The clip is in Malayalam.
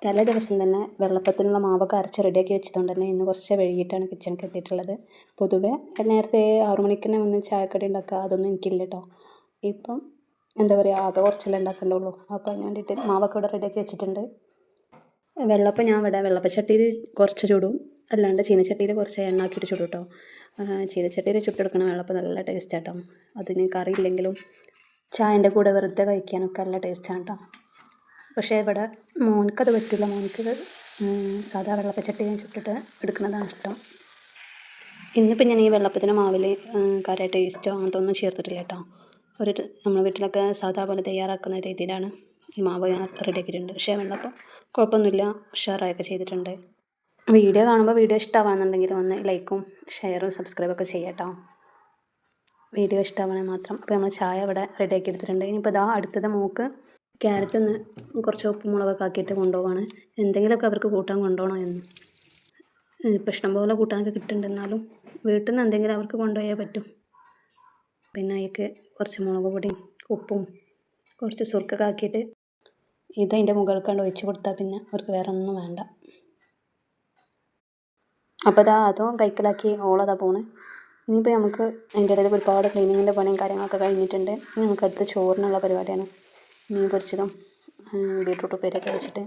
തലേ ദിവസം തന്നെ വെള്ളപ്പത്തിനുള്ള മാവൊക്കെ അരച്ച് റെഡിയാക്കി വെച്ചതുകൊണ്ട് തന്നെ ഇന്ന് കുറച്ച് വൈകിട്ടാണ് കിച്ചണിലേക്ക് എത്തിയിട്ടുള്ളത്. പൊതുവെ നേരത്തെ 6 മണിക്ക് തന്നെ വന്ന് ചായക്കടി ഉണ്ടാക്കുക അതൊന്നും എനിക്കില്ല കേട്ടോ. ഇപ്പം എന്താ പറയുക, ആകെ കുറച്ചല്ലേ ഉണ്ടാക്കണ്ടുള്ളൂ. അപ്പോൾ അതിന് വേണ്ടിയിട്ട് മാവൊക്കെ ഇവിടെ റെഡിയാക്കി വെച്ചിട്ടുണ്ട്. വെള്ളപ്പം ഞാൻ ഇവിടെ വെള്ളപ്പച്ചട്ടിയിൽ കുറച്ച് ചുടും, അല്ലാണ്ട് ചീനച്ചട്ടിയിൽ കുറച്ച് എണ്ണ ആക്കിയിട്ട് ചുടും കേട്ടോ. ചീനച്ചട്ടിയിൽ ചുട്ടെടുക്കണ വെള്ളപ്പം നല്ല ടേസ്റ്റ് ആട്ടോ. അതിന് കറിയില്ലെങ്കിലും ചായൻ്റെ കൂടെ വെറുതെ കഴിക്കാനൊക്കെ നല്ല ടേസ്റ്റാണ് കേട്ടോ. പക്ഷേ ഇവിടെ മോനക്കത് പറ്റില്ല. മോനക്കത് സാധാ വെള്ളപ്പച്ചട്ടി ചുട്ടിട്ട് എടുക്കുന്നതാണ് ഇഷ്ടം. ഇന്നിപ്പോൾ ഞാൻ ഈ വെള്ളപ്പത്തിൻ്റെ മാവിൽ കാര്യമായിട്ട് ടേസ്റ്റോ അങ്ങനത്തെ ഒന്നും ചേർത്തിട്ടില്ല കേട്ടോ. നമ്മുടെ വീട്ടിലൊക്കെ സാധാ പോലെ തയ്യാറാക്കുന്ന രീതിയിലാണ് ഈ മാവ് ഞാൻ റെഡിയാക്കിയിട്ടുണ്ട്. പക്ഷേ വെള്ളപ്പം കുഴപ്പമൊന്നുമില്ല, ഉഷാറായൊക്കെ ചെയ്തിട്ടുണ്ട്. വീഡിയോ കാണുമ്പോൾ വീഡിയോ ഇഷ്ടമാണെന്നുണ്ടെങ്കിൽ ഒന്ന് ലൈക്കും ഷെയറും സബ്സ്ക്രൈബൊക്കെ ചെയ്യാം കേട്ടോ. വീഡിയോ ഇഷ്ടമാണെങ്കിൽ മാത്രം. അപ്പോൾ നമ്മൾ ചായ ഇവിടെ റെഡിയാക്കി എടുത്തിട്ടുണ്ട്. ഇനിയിപ്പോൾ ഇതാ അടുത്തത് മോൾക്ക് ക്യാരറ്റ് ഒന്ന് കുറച്ച് ഉപ്പും മുളകൊക്കെ ആക്കിയിട്ട് കൊണ്ടുപോവാണ്. എന്തെങ്കിലുമൊക്കെ അവർക്ക് കൂട്ടാൻ കൊണ്ടുപോകണം എന്ന്. ഇപ്പം ഇഷ്ടംപോലെ കൂട്ടാനൊക്കെ കിട്ടുന്നുണ്ടെന്നാലും വീട്ടിൽ നിന്ന് എന്തെങ്കിലും അവർക്ക് കൊണ്ടുപോയാൽ പറ്റും. പിന്നെ അതിലേക്ക് കുറച്ച് മുളക് പൊടിയും ഉപ്പും കുറച്ച് സുർക്കൊക്കെ ആക്കിയിട്ട് ഇതിൻ്റെ മുകളിൽ കണ്ട് ഒഴിച്ച് കൊടുത്താൽ പിന്നെ അവർക്ക് വേറെ ഒന്നും വേണ്ട. അപ്പോൾ അതും കൈക്കലാക്കി ഓളതാ പോണ്. ഇനിയിപ്പോൾ നമുക്ക് അതിൻ്റെ ഇടയിൽ ഒരുപാട് ക്ലീനിങ്ങിൻ്റെ പണിയും കാര്യങ്ങളൊക്കെ കഴിഞ്ഞിട്ടുണ്ട്. ഇനി നമുക്ക് അടുത്ത് ചോറിനുള്ള പരിപാടിയാണ്. മീൻ പൊരിച്ചതും ബീട്രൂട്ട് ഉപ്പേരിയൊക്കെ വെച്ചിട്ട്